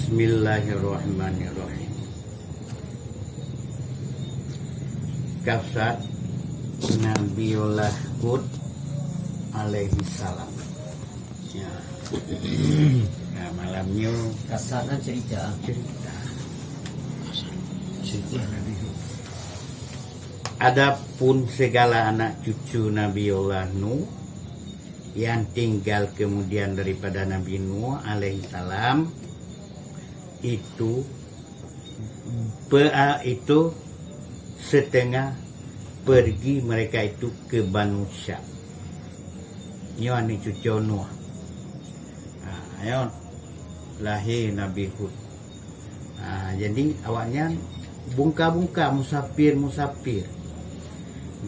Bismillahirrahmanirrahim. Kasat Nabiullah Hud alaihi salam. Ya. Nah, malamnya Kasatnya cerita Nabi Hud. Adapun segala anak cucu Nabiullah Nuh yang tinggal kemudian daripada Nabi Nuh alaihi salam itu setengah pergi mereka itu ke Banu Syam. Ini cucu Nuh. Ayo lahir Nabi Hud. Jadi awaknya bungka-bungka musafir.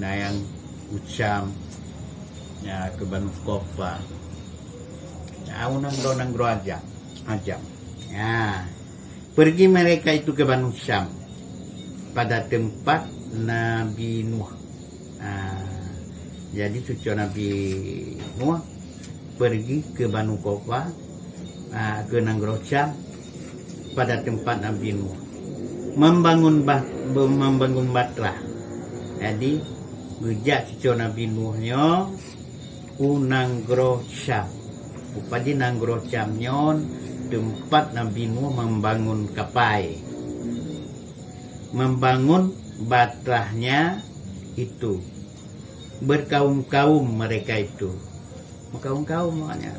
Nah yang Ucam ya ke Banu Kofa. Nang-nang ajam. Ya. Pergi mereka itu ke Banu Syam pada tempat Nabi Nuh. Jadi cucu Nabi Nuh pergi ke Banu Kofa, ke Nanggro Syam pada tempat Nabi Nuh, membangun batra. Jadi bejak cucu Nabi Nuhnya Nanggro Syam. Upadi Nanggro Syam nyon tempat Nabi Nuh membangun kapai, membangun batrahnya itu, berkaum-kaum mereka itu, berkaum-kaum maknanya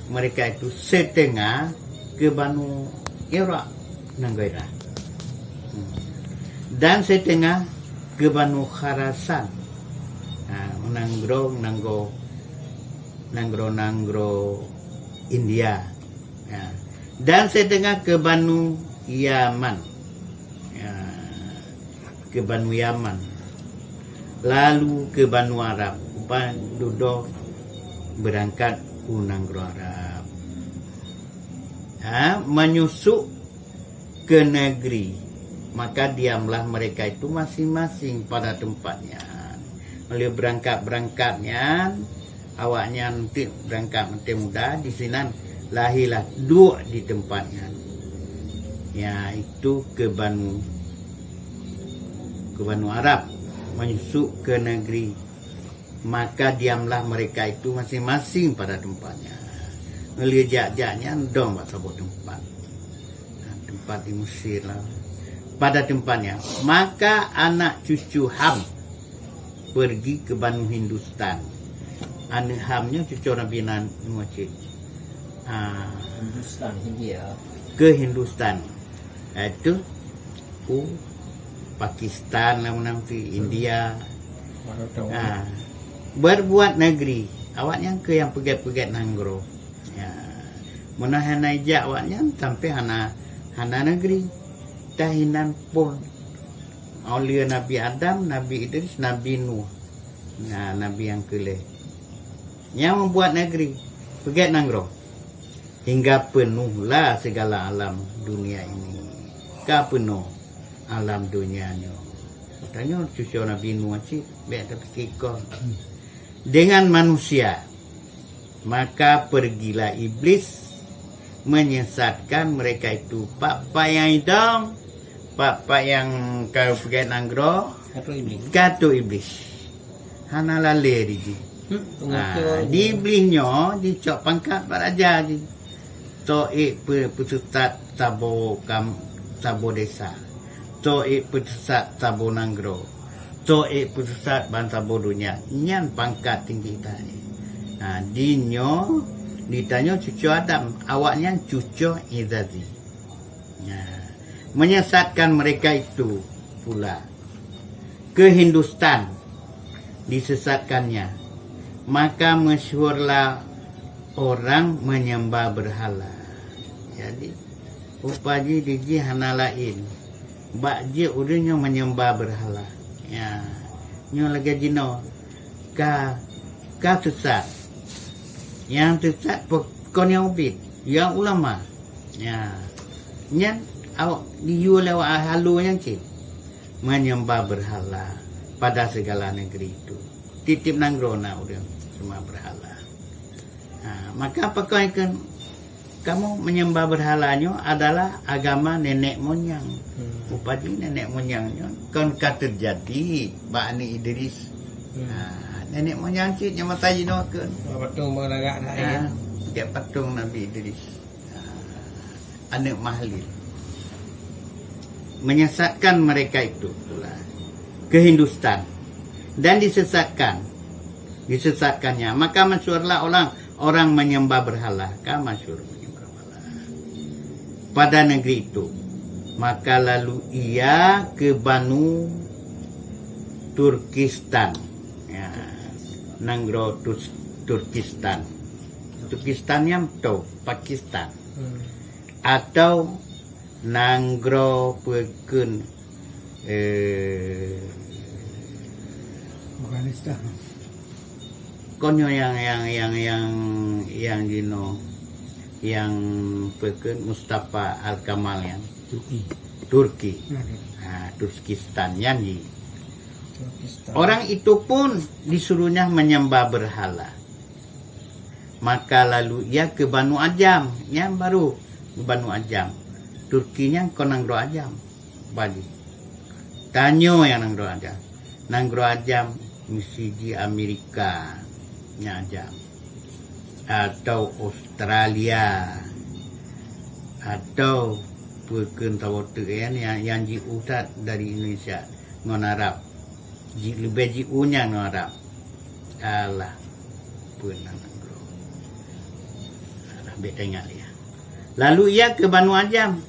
mereka itu setengah ke Banu Iraq Nanggaira dan setengah ke Banu Kharasan, Nanggro India. Ya. Dan setengah ke Banu Yaman, ke Banu Yaman, lalu ke Banu Arab. Duduk berangkat ke Nanggro Arab, menyusuk ke negeri. Maka diamlah mereka itu masing-masing pada tempatnya. Oleh berangkat-berangkatnya, awaknya nanti berangkat nanti muda di sini. Lahirlah dua di tempatnya, yaitu ke Banu Arab, menyusuk ke negeri. Maka diamlah mereka itu masing-masing pada tempatnya. Ngelihat-jaknya dong buat tempat di Mesir lah, pada tempatnya. Maka anak cucu Ham pergi ke Banu Hindustan. Anak Hamnya cucu Nabi Nuh. Hindustan, India. Ke Hindustan, itu Pakistan, India. Berbuat negeri. Awaknya ke yang pegat-pegat Nanggro. Menahan aja awaknya sampai hana negeri. Tahinan pun oleh Nabi Adam, Nabi Idris, Nabi Nuh. Nabi yang kelih. Yang membuat negeri pegat Nanggro. Hingga penuhlah segala alam dunia ini. Penuh alam dunianya. Katanya cucu Nabi Nuh dengan manusia. Maka pergilah iblis menyesatkan mereka itu. Papa yang hidang, papa yang kau pegat Nanggro, katu iblis. Hana lale di iblisnya dicok pangkat baraja di. To'ik pusat tabo desa, to'ik pusat tabo Nanggro, to'ik pusat bantabo dunia. Nyan pangkat tinggi tadi. Dinyo ditanya cucu Adam, awaknya cucu Izazi. Menyesatkan mereka itu pula ke Hindustan, disesatkannya. Maka masyhurlah orang menyembah berhala. Jadi upaji diji hana lain. Bakji udahnya menyembah berhala. Nyo lagi jino. Ka sesat. Yang sesat pokon yang ubit, yang ulama. Nyan awak diu lewat halu yang cik. Menyembah berhala pada segala negeri itu. Titip Nanggro udah semua berhala. Maka apa kau ikan kamu menyembah berhalanya adalah agama nenek moyang. Upadi nenek moyangnya kan terjadi Bani Idris. Nenek moyang cik yang mata jino kan. Patung beragak dah ya. Dia patung Nabi Idris. Anak Mahlil. Menyesatkan mereka itu pula ke Hindustan dan disesatkannya, maka masyhurlah orang menyembah berhala, masyhur menyembah berhala pada negeri itu. Maka lalu ia ke Banu Turkistan, ya, Nanggro Turkistan, yang tahu Pakistan, atau Nanggro Pekun Afghanistan. konyo yang gino yang Pekun Mustafa Al Kamal yang Turki. Turkistan yang orang itu pun disuruhnya menyembah berhala. Maka lalu ia ke Banu Ajam, yang baru Banu Ajam. Turkinya ko Nanggro Ajam. Bali. Tanyo yang Nanggro Ajam. Nanggro Ajam misi di Amerika nya Ajam. Atau Australia. Atau Pekun Tawote yang ji utat dari Indonesia ngon Arab. Lebih ji unya ngon Arab. Alah. Punang Nanggro. Alah bet tengok dia. Lalu ia ke Banu Ajam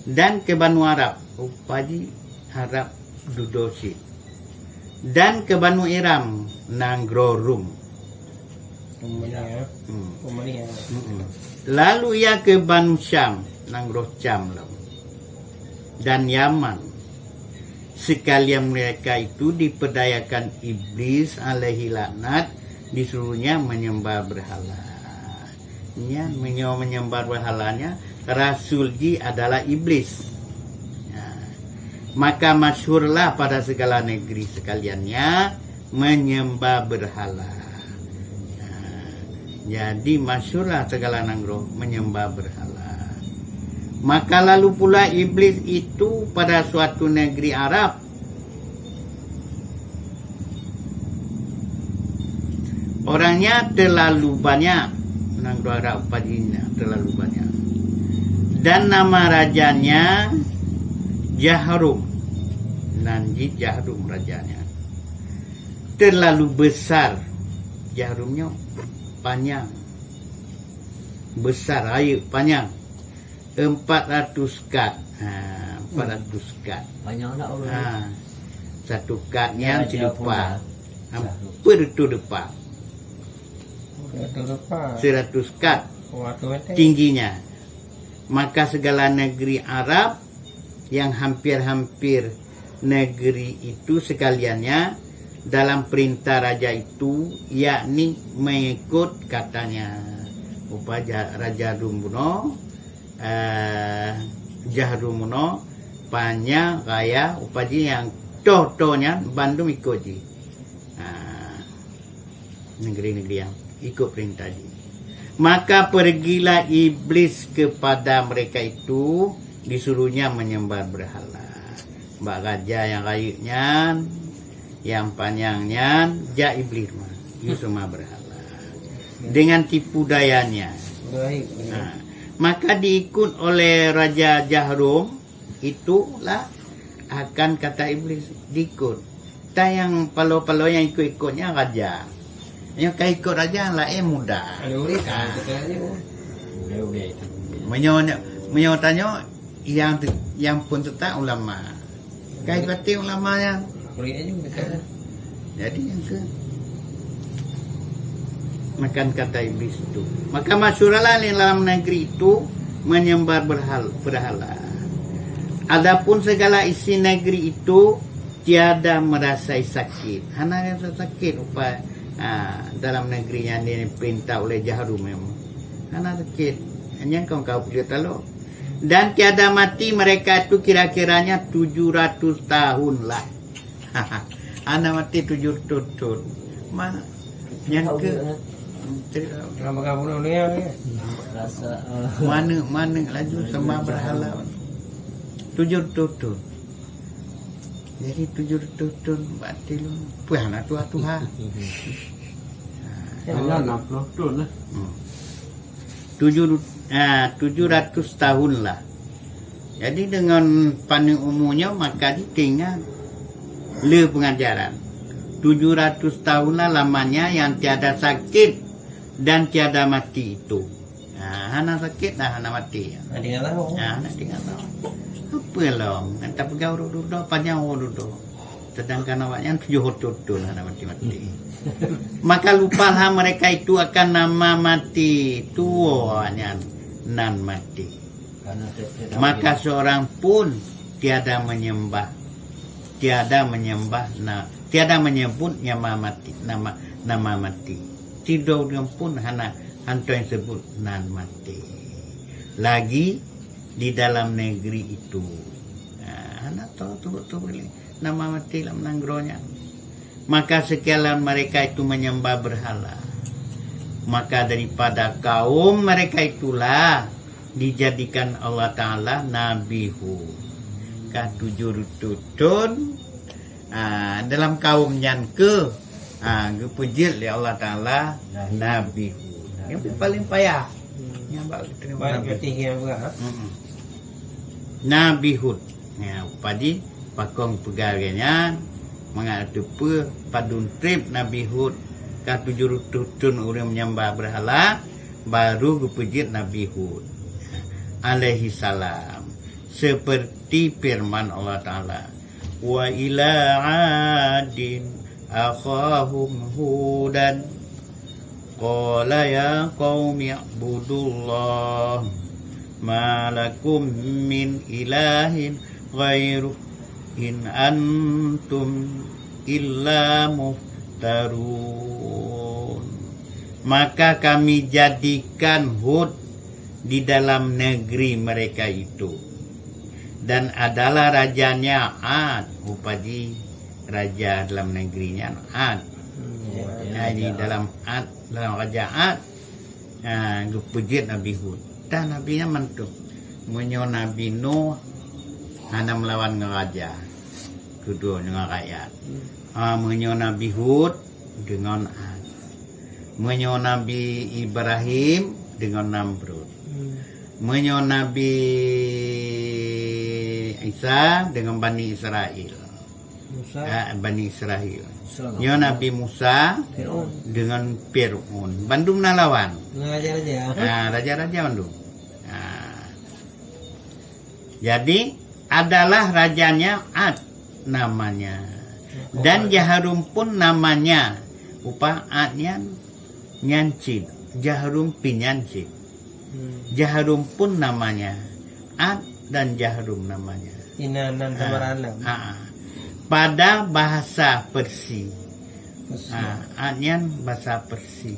dan ke Banu Arab, Upadi Arab Dudosi, dan ke Banu Iram, Nanggro Rum. Lalu ia ke Banu Syam, Nanggro Syam, dan Yaman. Sekalian mereka itu diperdayakan iblis alaihi laknat, disuruhnya menyembah berhala. Ya, menyembah berhalanya Rasulji adalah iblis. Ya. Maka masyhurlah pada segala negeri sekaliannya menyembah berhala. Ya. Jadi masyhurlah segala Nanggro menyembah berhala. Maka lalu pula iblis itu pada suatu negeri Arab orangnya terlalu banyak. Nanggro Arab padinya terlalu banyak. Dan nama rajanya Jahrum. Nanji Jahrum rajanya. Terlalu besar. Jahrumnya panjang. Besar, air panjang. 400 kat. 400 kat. Banyak nak orang. Satu katnya Ya, depan. Jahrum. Hampir itu depan. 100 kat tingginya. Maka segala negeri Arab yang hampir-hampir negeri itu sekaliannya dalam perintah raja itu, yakni mengikut katanya Raja Dumbuno, Jahrumuno, Panya, Raya, upaji yang tohnya Bandung ikuti. Negeri-negeri yang ikut perintah dia. Maka pergilah iblis kepada mereka itu, disuruhnya menyembah berhala. Mbak raja yang kayunya, yang panjangnya, ja iblis mah, semua berhala. Dengan tipu dayanya. Maka diikut oleh Raja Jahrum, itulah akan kata iblis diikut. Tak yang palo-palo yang ikut-ikutnya raja. Yang kau ikut raja lah mudah. Menyo tanya yang pun tetap ulama. Kau berarti ulama yang. Jadi yang ke makan kata iblis itu. Maka masyhurlah di dalam negeri itu menyembah berhala. Adapun segala isi negeri itu tiada merasai sakit. Hanya rasa sakit upaya. Dalam negerinya ini perintah oleh Jahrum memang. Karena sakit. Hanya kau boleh tahu. Dan tiada mati mereka itu kira-kiranya 700 tahun lah. Anak mati 700 tahun. Yang ke Nama kamu ni ya. Rasa Mana laju sembah berhala. 7 tutun. Jadi 7 tutun batil. Puan lah Tuhan. Ada 60 tahun lah. 700 tahun lah. Jadi dengan paling umumnya maka ditinggal le pengajaran. 700 tahun lah lamanya yang tiada sakit dan tiada mati itu. Hana sakit dah hana mati. Ada yang tahu. Nak tinggal tahu. Apa long? Entah pegau duduk, panjang duduk. Sedangkan awaknya 7 tutun hana mati-mati. Maka lupalah mereka itu akan nama mati. Tuanya nan mati. karena tidak Maka seorang pun tiada menyembah, tiada menyebut nama mati. Tidak pun hana hantu yang sebut nan mati. Lagi di dalam negeri itu, hana tahu tu boleh nama mati dalam nanggronya. Maka sekalian mereka itu menyembah berhala. Maka daripada kaum mereka itulah dijadikan Allah Ta'ala Nabi Hud. Ka-7 tutun dalam kaum yang gepujil oleh Allah Ta'ala Nabi Hud. Yang paling payah. Baik ketiga juga. Nabi Hud. Ya, padi pakong pegawainya mengatupa padun trip Nabi Hud ka-7 tutun orang menyembah berhala baru gepujit Nabi Hud alaihi salam seperti firman Allah Ta'ala wa ila adin akhahum hudan qala ya qaumi i'budullah ma lakum min ilahin ghairuh in antum illa muftarun. Maka kami jadikan Hud di dalam negeri mereka itu, dan adalah rajanya Ad. Upadi raja dalam negerinya Ad. Jadi dalam raja Ad gepujit Nabi Hud. Dan nabinya mantu menyo Nabi Nuh hana melawan raja kedua dengan rakyat. Menyo Nabi Hud dengan Ad. Menyo Nabi Ibrahim dengan Namrud. Menyo Nabi Isa dengan Bani Israel. Bani Israel. Menyo Nabi Musa dengan Fir'aun. Bandung nalawan. Raja-raja. Raja-raja Bandung. Jadi adalah rajanya Ad namanya. Dan Jaharum pun namanya. Upah Adnya nyancid. Jaharum pinyancid. Jaharum pun namanya. Ad dan Jaharum namanya. Inanan Samaranam. Pada bahasa Persi. Adnya bahasa Persi.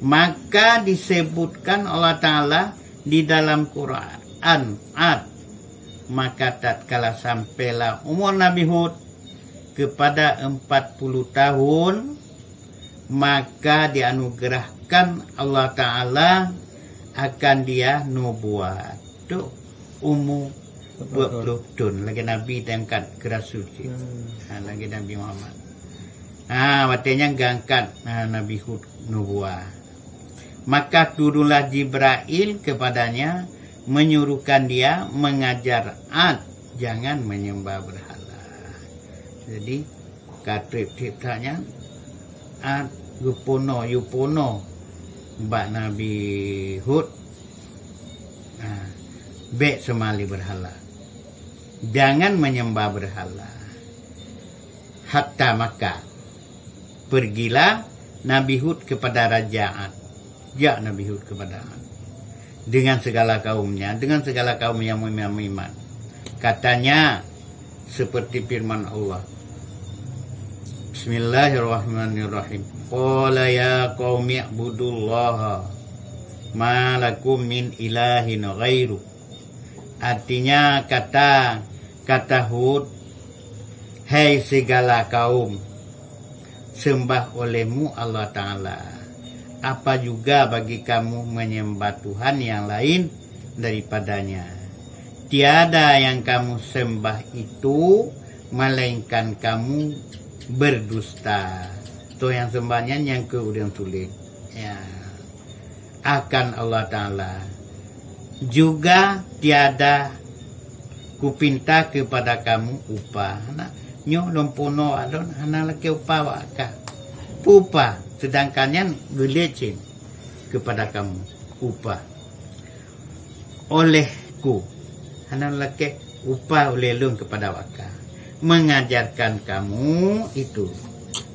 Maka disebutkan Allah Ta'ala di dalam Quran. Ad. Maka tatkala sampailah umur Nabi Hud kepada 40 tahun, maka dianugerahkan Allah Ta'ala akan dia nubuat. Itu umur 20 tahun. Lagi Nabi diangkat ke Rasul. Lagi Nabi Muhammad. Waktunya diangkat Nabi Hud nubuat. Maka turunlah Jibril kepadanya, menyuruhkan dia mengajar Ad jangan menyembah berhala. Jadi katrip-triptanya Ad yupono mbak Nabi Hud bek semali berhala, jangan menyembah berhala. Hatta maka pergilah Nabi Hud kepada Raja Ad. Ya Nabi Hud kepada Ad dengan segala kaumnya, dengan segala kaum yang beriman. Katanya seperti firman Allah. Bismillahirrahmanirrahim. Qala ya qaumi i'budullaha ma lakum min ilahin ghairu. Artinya kata Hud, hai segala kaum, sembah olehmu Allah Ta'ala. apa juga bagi kamu menyembah Tuhan yang lain daripadanya. Tiada yang kamu sembah itu melainkan kamu berdusta. Itu yang sembahnya yang kemudian tulis. Ya. Akan Allah Ta'ala. Juga tiada kupinta kepada kamu upah. Nyo lompono alon hana laki upah waka. Upah. Sedangkan yang gelecin kepada kamu upah. Olehku. Hana laki upah oleh lung kepada waka. Mengajarkan kamu itu.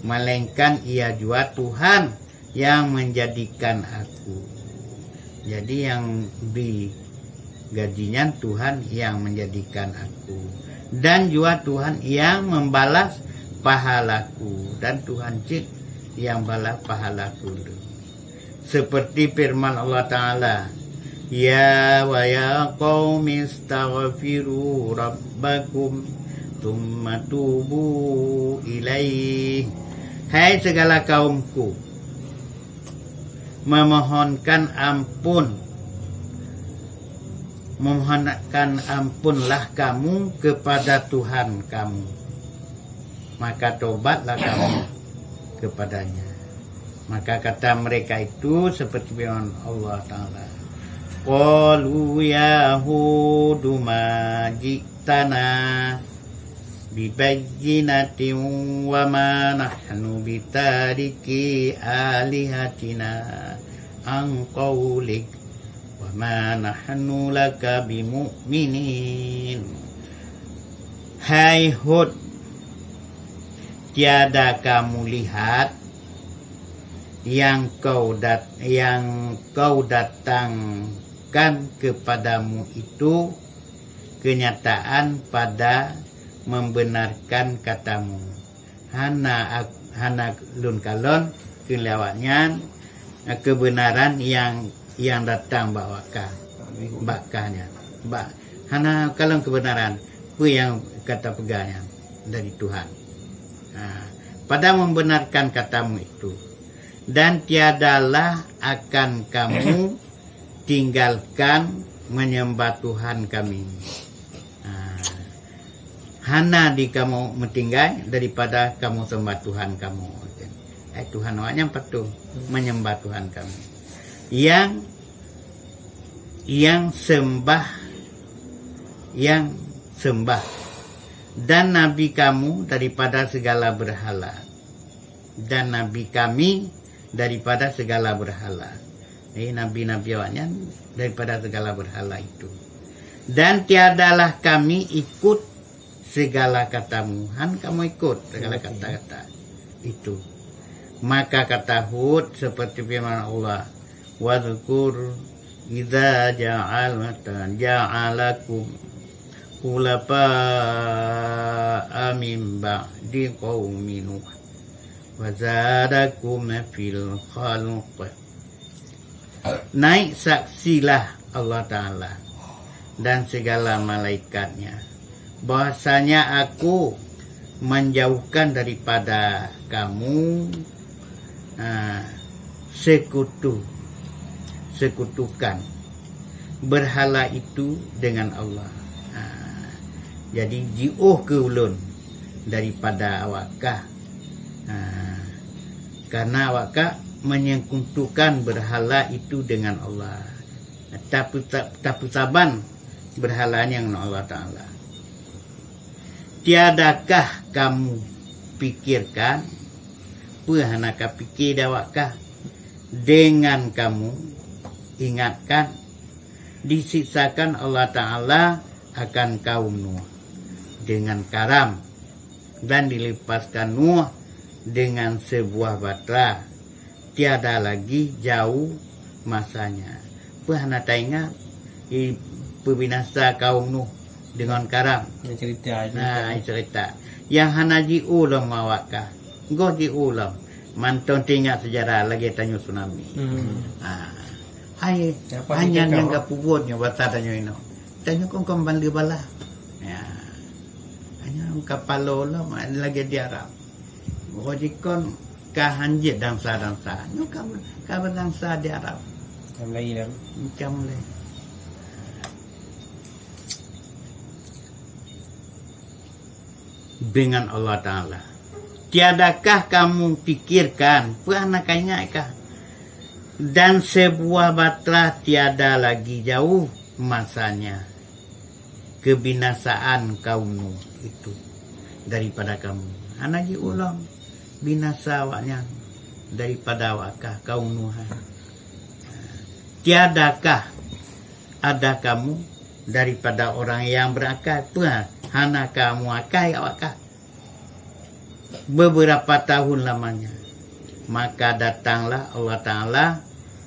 Melainkan ia jua Tuhan yang menjadikan aku. Jadi yang beri gajinya Tuhan yang menjadikan aku. Dan juga Tuhan yang membalas pahalaku. Dan Tuhan cik yang balas pahalaku. Seperti firman Allah Ta'ala. Ya wa ya qaumi astaghfiru rabbakum thumma tubu ilaih. Hai segala kaumku, memohonkan ampunlah kamu kepada Tuhan kamu, maka tobatlah kamu kepadanya. Maka kata mereka itu seperti firman Allah Ta'ala, qalu ya hudu ma ji'tana bibayyinatin wa ma nahnu bitariki alihatina an qawlik wa ma nahnu laka bimu'minin. Hai Hud, tiada kamu lihat yang kau datangkan kepadamu itu kenyataan pada membenarkan katamu. Hana lun kalon kelewatnya kebenaran yang datang bakahnya. Hana kalon kebenaran ku yang kata pegahnya dari Tuhan. Pada membenarkan katamu itu. Dan tiadalah akan kamu tinggalkan menyembah Tuhan kami. Hana di kamu mentinggal daripada kamu sembah Tuhan kamu. Tuhan awaknya patuh menyembah Tuhan kamu. Yang sembah dan nabi kamu daripada segala berhala. Dan nabi kami daripada segala berhala. Nabi-nabi awaknya daripada segala berhala itu. Dan tiadalah kami ikut segala katamu. Kamu ikut segala kata-kata itu. Maka kata Hud seperti firman Allah, wadhkur idza ja'alakum khulafa'a min ba'di qaumi Nuh wa zadakum fil khalq. Naik saksilah Allah Ta'ala dan segala malaikatnya bahwasanya aku menjauhkan daripada kamu sekutukan berhala itu dengan Allah. Jadi jiuh ke ulun daripada awakah karena awakah menyekutukan berhala itu dengan Allah. Tapi saban berhalanya dengan Allah Ta'ala. Tiadakah kamu pikirkan puhanakah pikir dawakah dengan kamu ingatkan disiksakan Allah Ta'ala akan kaum Nuh dengan karam dan dilepaskan Nuh dengan sebuah batra. Tiada lagi jauh masanya. Puhana ingat pembinasa kaum Nuh dengan karam. Cerita. Yang hanaji ulam mawakah. Goji ulam. Mantun tinggal sejarah lagi tanya tsunami. Hanya yang kapubutnya batadanya ini. Tanya kong kembali bala. Ya. Hanya kapalo lah lagi di Arab. Goji kon Mekah hanjit dansa-dansa. Nyo kamu dansa di Arab. Yang lagi dah. Macam le. Dengan Allah Ta'ala. Tiadakah kamu pikirkan, pernah kah? Dan sebuah batlah tiada lagi jauh masanya. Kebinasaan kaum Nuh itu daripada kamu. Anak ulang binasa awaknya daripada awakah kaum Nuhan. Tiadakah ada kamu daripada orang yang berakal? Hana kamu akai awakah? Beberapa tahun lamanya. Maka datanglah Allah Ta'ala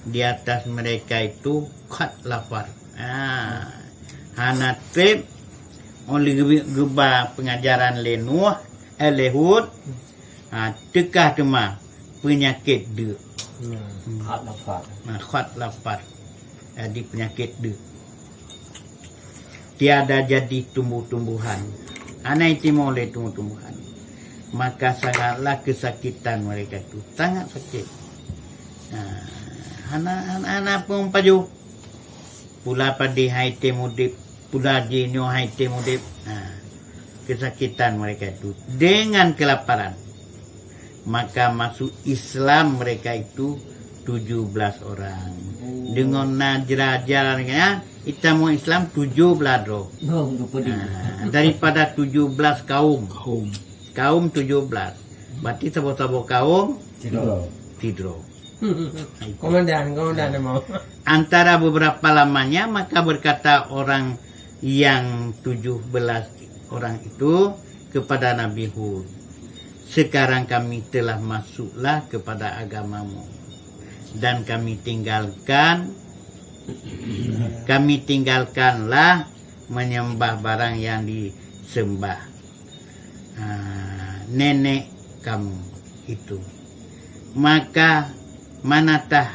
di atas mereka itu khat lapar. Hana trip oleh geba pengajaran Lenuh, Lehud, tekah demam, penyakit de. Hak dapat. Khat lapar. Jadi penyakit de. Tiada jadi tumbuh-tumbuhan. Anak itu oleh tumbuh-tumbuhan. Maka sangatlah kesakitan mereka itu. Sangat sakit. Anak pun paju. Pula pada hai temudip. Pula jenyo hai temudip. Kesakitan mereka itu. Dengan kelaparan. Maka masuk Islam mereka itu 17 orang. Dengan najrajarnya. Kita mau Islam 17 roh. Daripada 17 kaum. Kaum 17. Berarti sabo-sabo kaum Tidro. Komandan mau. Antara beberapa lamanya maka berkata orang yang 17 orang itu kepada Nabi Hud, sekarang kami telah masuklah kepada agamamu dan kami tinggalkanlah menyembah barang yang disembah nenek kamu itu. Maka manatah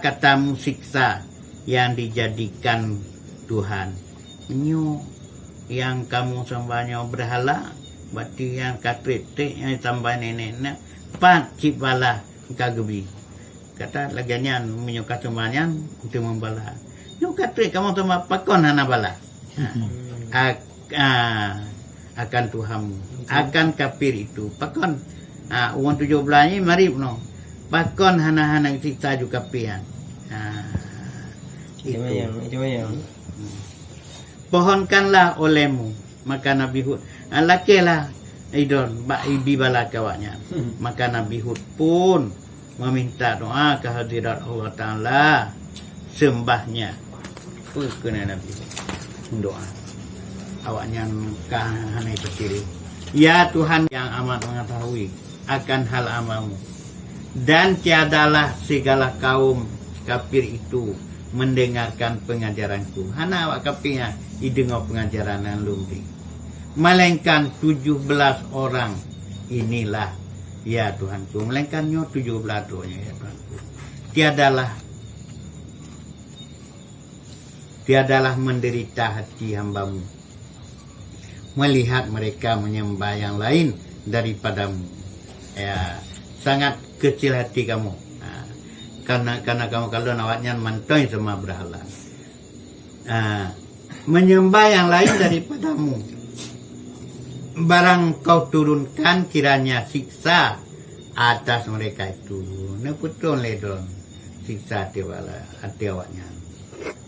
katamu siksa yang dijadikan Tuhan? Nyu yang kamu sembahnya berhala, berarti yang katretek yang tambah nenek pat cipala kagebi. Kata laginya menyuka sembahnya untuk membalas. Nyu katretek kamu sembah pakon hana bala. Akan Tuhanmu, akan kafir itu. Pakon uang 17 ni marip no. Pakon hana-hana siksa juga kafiran. Itu yang. Pohonkanlah olehmu. Maka Nabi Hud lakilah idon di bala kawaknya. Maka Nabi Hud pun meminta doa kehadirat Allah Ta'ala. Sembahnya kena Nabi Hud doa awaknya kahanai petiri. Ya Tuhan yang amat mengetahui akan hal amalmu, dan tiadalah segala kaum kafir itu mendengarkan pengajaranku. Hana awak kafirnya didengar pengajaran yang lumri. Melainkan 17 orang inilah ya Tuhanku. Melainkannya 17 doanya ya Tuhanku. Tiadalah menderita hati hambamu melihat mereka menyembah yang lain daripadamu. Ya, sangat kecil hati kamu. Karena kamu kalau nawatnya mantoi sama berhala. Menyembah yang lain daripadamu. Barang kau turunkan kiranya siksa atas mereka itu. Neputun ledon siksa hati awaknya.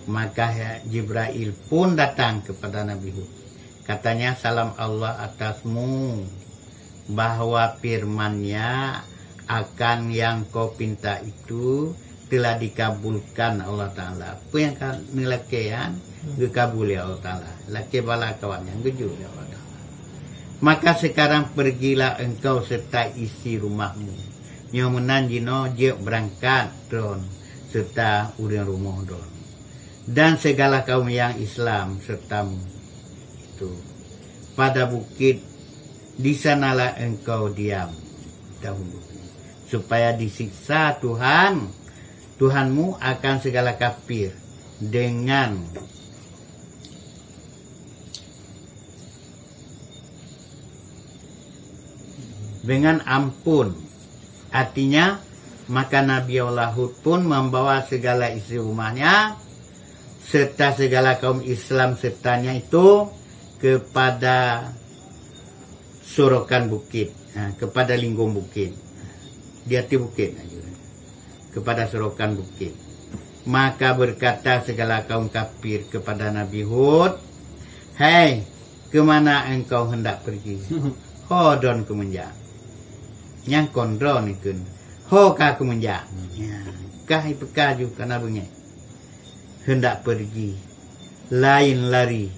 Maka Jibril pun datang kepada Nabi Hud. Katanya, salam Allah atasmu, bahwa firman-Nya akan yang kau pinta itu telah dikabulkan Allah Ta'ala. Apa yang kau nelakian, dikabul ya Allah Ta'ala. Laki bala kawannya, gejul ya Allah Ta'ala. Maka sekarang pergilah engkau serta isi rumahmu. Nyomenan jino jek berangkat don, serta urang rumah don. Dan segala kaum yang Islam sertamu. Itu pada bukit di sanalah engkau diam dahulu, supaya disiksa Tuhanmu akan segala kafir dengan dengan ampun. Artinya, maka Nabi Allah Hud pun membawa segala isi rumahnya serta segala kaum Islam sertanya itu kepada sorokan bukit, kepada lingkung bukit. Di hati bukit aja. Kepada sorokan bukit. Maka berkata segala kaum kafir kepada Nabi Hud, "Hai, kemana engkau hendak pergi?" Hodon kemenjak. Yang kondro ni kun. Ho ka kemenjak. Ya, kah ipekaju kana bunyi. Hendak pergi. Lain lari.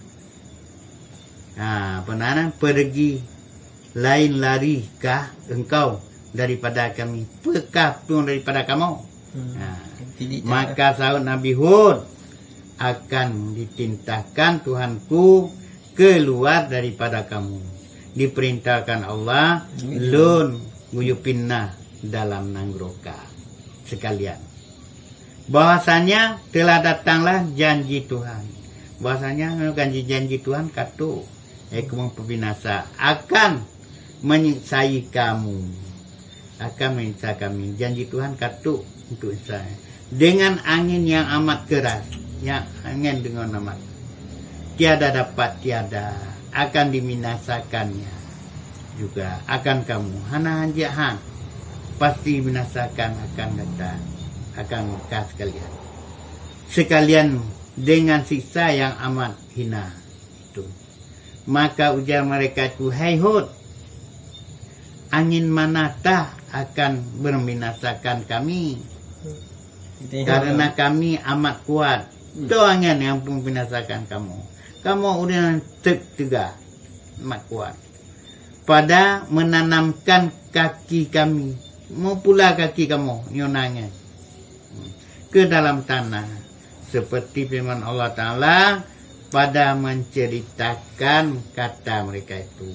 Penanan pergi. Lain lari kah engkau daripada kami? Pekah pun daripada kamu. Maka sahut Nabi Hud, akan ditintahkan Tuhanku keluar daripada kamu. Diperintahkan Allah lun nguyupinna dalam nanggroka sekalian. Bahwasanya telah datanglah janji Tuhan. Bahwasanya janji Tuhan katu hukum pembinasa akan menyiksai kamu. Akan menyiksa kami. Janji Tuhan katu untuk saya. Dengan angin yang amat keras. Yang angin dengan amat. Tiada dapat tiada. Akan diminasakannya. Juga akan kamu. Hana hanjahan. Pasti binasakan akan datang. Akan mereka sekalian. Sekalian dengan siksa yang amat hina. Itu. Maka ujar mereka itu, "Hai Hud, angin manakah akan membinasakan kami? Karena kami amat kuat. Itu angin yang membinasakan kamu. Kamu udah tegak, amat kuat. Pada menanamkan kaki kami. Mau pula kaki kamu, nyonanya. Ke dalam tanah. Seperti firman Allah Ta'ala pada menceritakan kata mereka itu.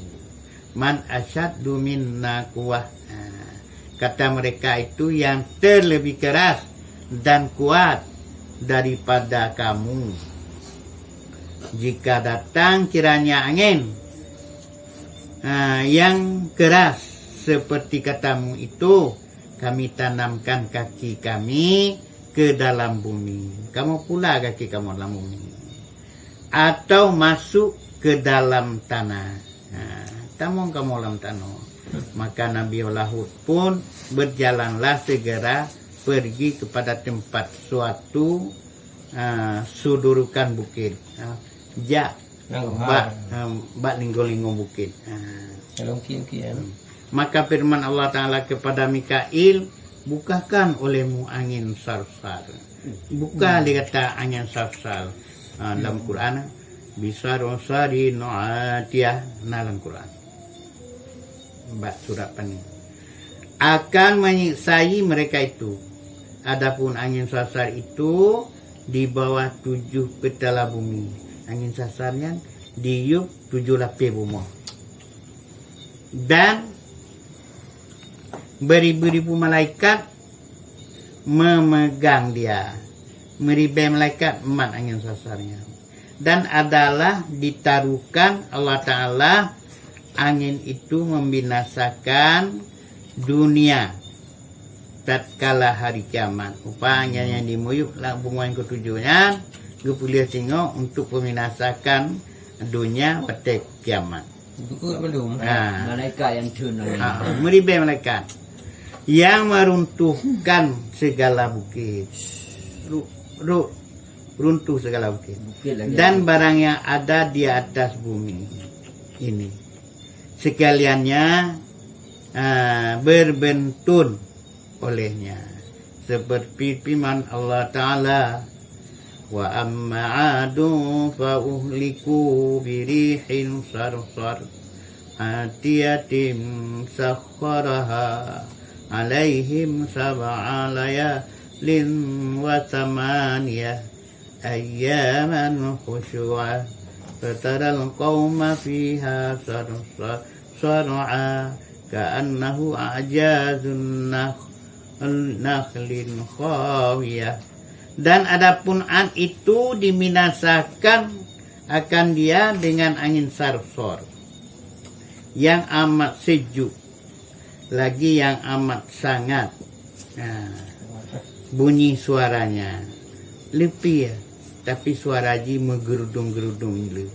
Man asyaddu minna quwwah. Kata mereka itu yang terlebih keras dan kuat daripada kamu. Jika datang kiranya angin yang keras seperti katamu itu, kami tanamkan kaki kami ke dalam bumi. Kamu pula kaki kamu dalam bumi. Atau masuk ke dalam tanah. Tamong kamu dalam tanah. Maka Nabi Hud pun berjalanlah segera pergi kepada tempat suatu sudurukan bukit. Bak linggo-linggo bukit. Maka firman Allah Ta'ala kepada Mikail, bukakan olehmu angin sarsar. Buka dia kata angin sarsar. Dalam Quran bisa rosari no'atiyah dalam Quran. Mbak surat pani. Akan menyiksai mereka itu. Adapun angin sarsar itu di bawah 7 petala bumi. Angin sarsarnya diup 7 lapis bumi. Dan beribu-ribu malaikat memegang dia. Meribai malaikat emat angin sarsarnya. Dan adalah ditaruhkan Allah Ta'ala angin itu membinasakan dunia tatkala hari kiamat. Upanya yang dimuyuk lah bunga yang ketujuhnya gepulia singo untuk membinasakan dunia pada kiamat. Malaikat yang tuna. Meribai malaikat yang meruntuhkan segala bukit. Runtuh segala bukit. Dan barang yang ada di atas bumi ini. Sekaliannya berbentun olehnya. Seperti firman Allah Ta'ala. Wa amma 'adun fa uhliku birihin sarsar atiyatim sakharaha alaihim sab'a layalin wa thamaniyah ayyaman khushu'a fataral qawma fiha sar'a ka'annahu a'jazun nakhlin khawiyah. Dan adapun Ad itu diminasakan akan dia dengan angin sarsar yang amat sejuk. lagi yang amat sangat bunyi suaranya lebih ya, tapi suara ji menggerudung-gerudung gila.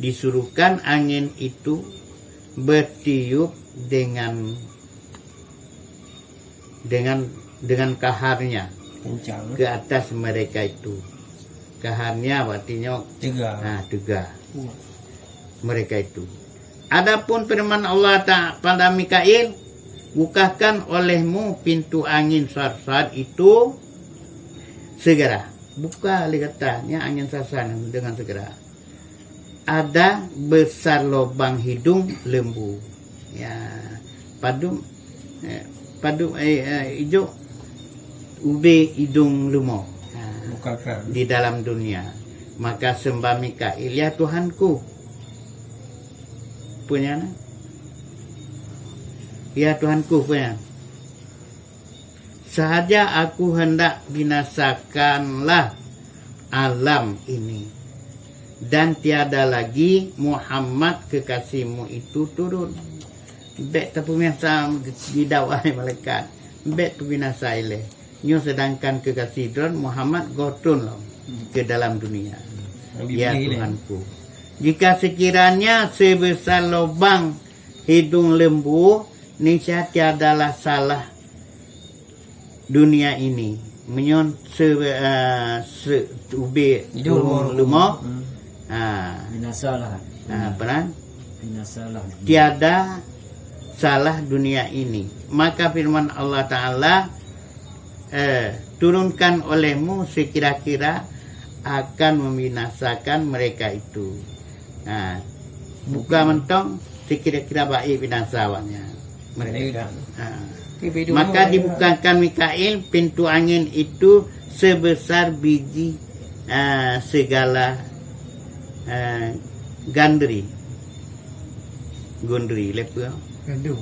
Disuruhkan angin itu bertiup dengan kaharnya Kencang. ke atas mereka itu. Kaharnya artinya Tegar. tegar mereka itu. Adapun firman Allah Ta'ala pada Mikail, bukakan olehmu pintu angin sarsar itu segera. Buka katanya angin sarsar dengan segera. Ada besar lubang hidung lembu. Ya, padu hijau ube hidung lembu Bukakan. di dalam dunia. Maka sembah Mikail, ya Tuhanku punya, ya Tuhanku punya. Sahaja aku hendak binasakanlah alam ini, dan tiada lagi Muhammad kekasihmu itu turun. Bek tapi biasa didawai malaikat. Bek tu binasa ile. Nyo sedangkan kekasih Tuhan Muhammad gotun loh ke dalam dunia. Ya Tuhanku, jika sekiranya sebesar lubang hidung lembu, niscaya tiadalah salah dunia ini. Menyon ube hidung lembu. Binasalah. Peran Binasalah. tiada salah dunia ini. Maka firman Allah Ta'ala, turunkan olehmu sekira-kira akan membinasakan mereka itu. Buka mentong sekira-kira baik binasawannya mereka. Maka dibukakan Mikail pintu angin itu sebesar biji segala gandri lepa Gandum.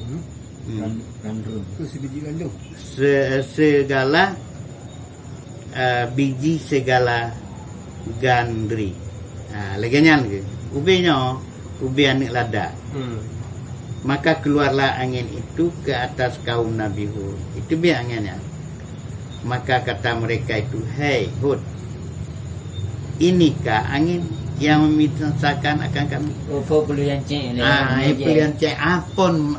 Gandum. Itu sebiji gandum. segala biji segala gandri. Leganyan ke ubenya ubi anik lada. Maka keluarlah angin itu ke atas kaum Nabi Hud. Itu biar anginnya. Maka kata mereka itu, hei Hud, inikah angin yang membinasakan akan kami? Apa perlu yang cek ni? Pilihan cek apun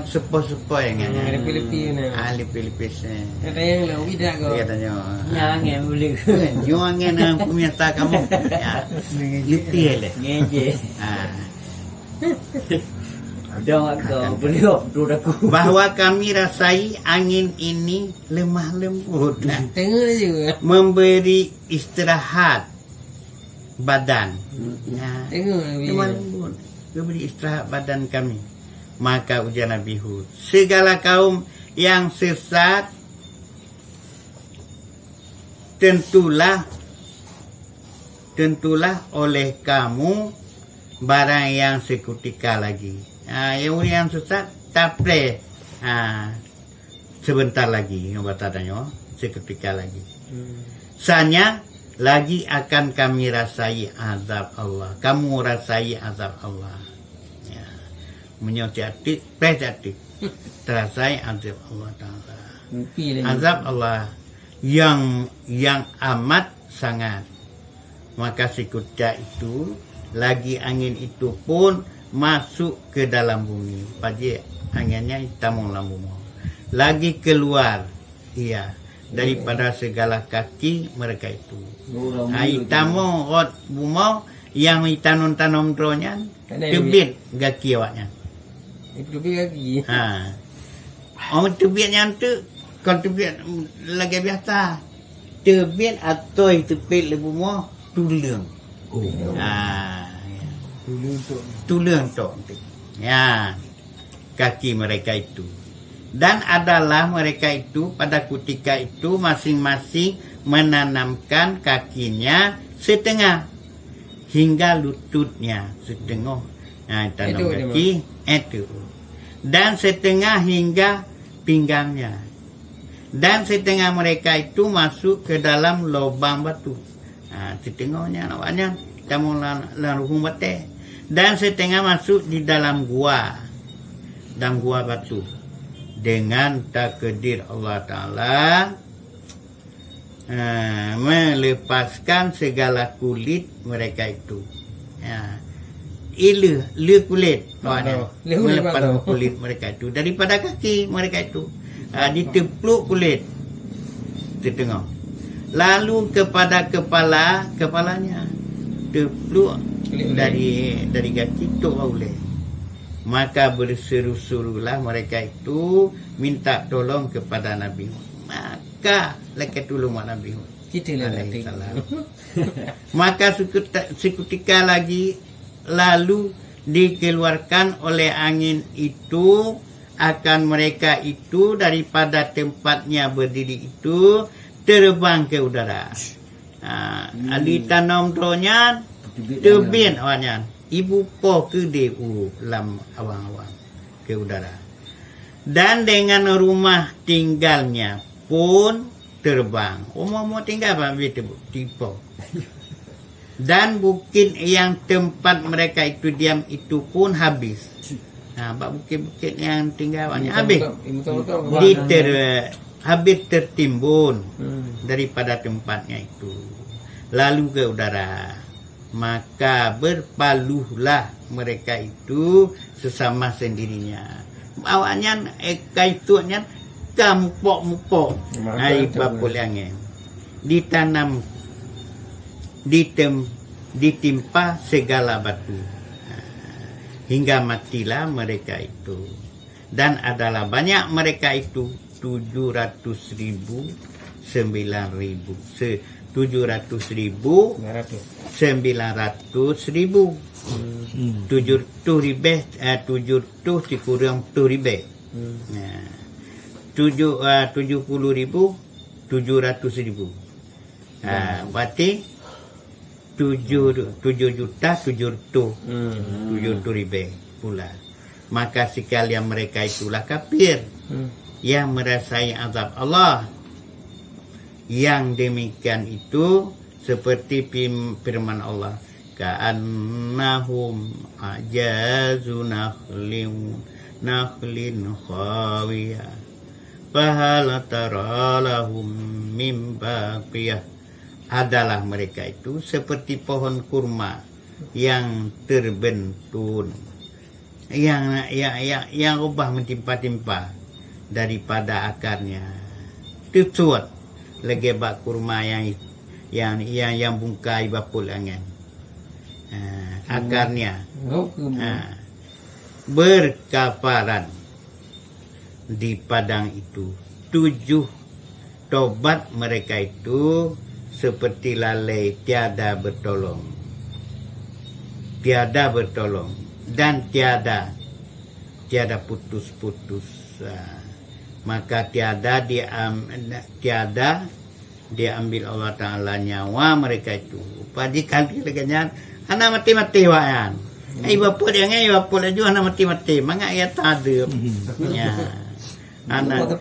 sepo-sepo yang ini. Ada Filipina. Ahli Filipina. Ada yang lebih dah kau. Katanya. Yang boleh. Nyo angin yang pemirsa kamu. Letih le. Ngeje. Ada kau boleh obdur aku. Bahwa kami rasai angin ini lemah lembut. Tengok juga. Memberi istirahat badan. Tengok Lemah lembut. Memberi istirahat badan kami. Maka ujar Nabi Hud, segala kaum yang sesat tentulah oleh kamu barang yang seketika lagi. Yang sesat tapre sebentar lagi ngobatannya seketika lagi. Sanya lagi akan kami rasai azab Allah. Kamu rasai azab Allah. Menyocatik, pecatik, terasai azab Allah Ta'ala. Azab Allah yang amat sangat. Maka sekejap itu lagi angin itu pun masuk ke dalam bumi. Pagi anginnya hitam dalam bumi. Lagi keluar, daripada segala kaki mereka itu. Hitam rot bumi yang tanam dronya tebit kaki awaknya. Itu lebih lagi. Orang tebitnya tu, kalau tebit lagi biasa, tebit atau tebit lebu mo tulung. Tulung tu. Ya, kaki mereka itu. Dan adalah mereka itu pada ketika itu masing-masing menanamkan kakinya setengah hingga lututnya setengah. Tanam kaki itu. Dan setengah hingga pinggangnya. Dan setengah mereka itu masuk ke dalam lubang batu. Setengahnya namanya kamu laluhung bate. Dan setengah masuk di dalam gua batu. dengan takdir Allah Ta'ala melepaskan segala kulit mereka itu. Le kulit melepaskan kulit mereka itu daripada kaki mereka itu. Ditepluk kulit tertengah, lalu kepada kepalanya tepluk dari kaki tu boleh. Maka berseru-serulah mereka itu minta tolong kepada Nabi Hud. Maka mereka tolong Nabi Hud. Kita lah Maka seketika lagi lalu dikeluarkan oleh angin itu akan mereka itu daripada tempatnya berdiri itu terbang ke udara. Ditanam dronya tebin awalnya ibu po ke deu lam awang-awang ke udara. Dan dengan rumah tinggalnya pun terbang. Mau tinggal apa tipe. Dan bukit yang tempat mereka itu diam itu pun habis. Bukit-bukit yang tinggalannya habis. Habis tertimbun daripada tempatnya itu. Lalu ke udara. Maka berpaluhlah mereka itu sesama sendirinya. Awalnya kaitunya kampok-mupok. Bapul angin. Ditanam ditimpa segala batu. Hingga matilah mereka itu. Dan adalah banyak mereka itu 700.000 900.000 700.000 900.000 700 dikurang 700.000 70.700.000 berarti 7.700.000 pula. Maka sekalian mereka itulah kafir yang merasai azab Allah. Yang demikian itu seperti firman Allah, ka'annahum ajazu nakhlin khawiyah fahal tara lahum min baqiyah. Adalah mereka itu seperti pohon kurma yang terbentun, yang ubah mentimpa-timpa daripada akarnya. Tutup lagi bak kurma yang bungkai bapul angin. Akarnya berkaparan di padang itu. 7 tobat mereka itu seperti lalai tiada bertolong. Tiada bertolong dan tiada putus-putus. Maka tiada diambil Allah Ta'ala nyawa mereka itu. Padi kali leganya anak mati-mati wayan. Bapul yang bapul aja anak mati-mati. Mangak ya tak ada. Ya. Anak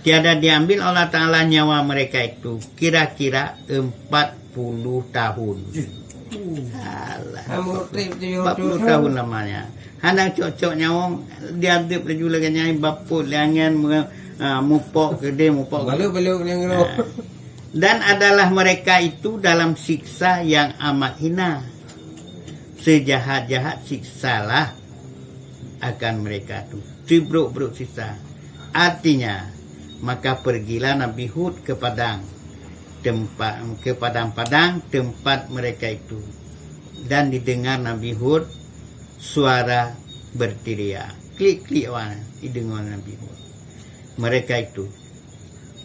tiada diambil Allah Ta'ala nyawa mereka itu kira-kira 40 tahun. 40 tahun lamanya. Handang cocok nyawang diadip lagi lagi bapul jangan mupok gede mupok. Dan adalah mereka itu dalam siksa yang amat hina. Sejahat-jahat siksalah akan mereka itu. Cibruk-bruk siksa. Artinya, maka pergilah Nabi Hud ke padang tempat mereka itu. Dan didengar Nabi Hud suara berteriak. Klik-klik didengar Nabi Hud. Mereka itu.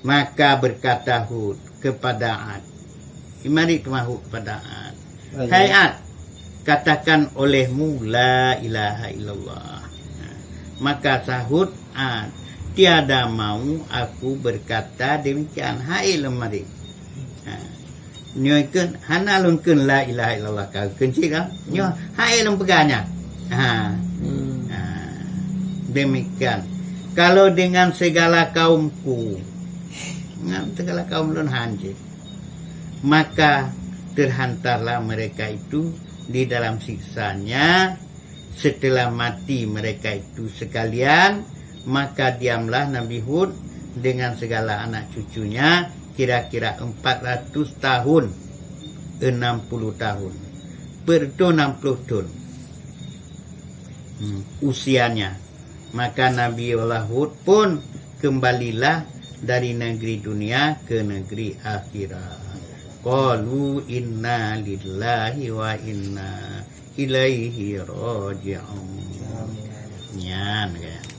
Maka berkata Hud kepada Ad. Mari Hud kepada Ad. Hai Ad, katakan olehmu la ilaha illallah. Maka sahut Ad, tiada mau aku berkata demikian. Hai lemari. Nyoikan hana lungkeun la ilaha illallah ka kencik ah. Nyo hai lem peganya. Demikian. Kalau dengan segala kaumku, segala kaum lun hancur, maka terhantarlah mereka itu di dalam siksanya setelah mati mereka itu sekalian, maka diamlah Nabi Hud dengan segala anak cucunya kira-kira 400 tahun, 60 tahun, per 60 tahun usianya. Maka Nabi Allah Hud pun kembalilah dari negeri dunia ke negeri akhirat. Qalu inna lillahi wa inna ilaihi raji'un. Nyan kan.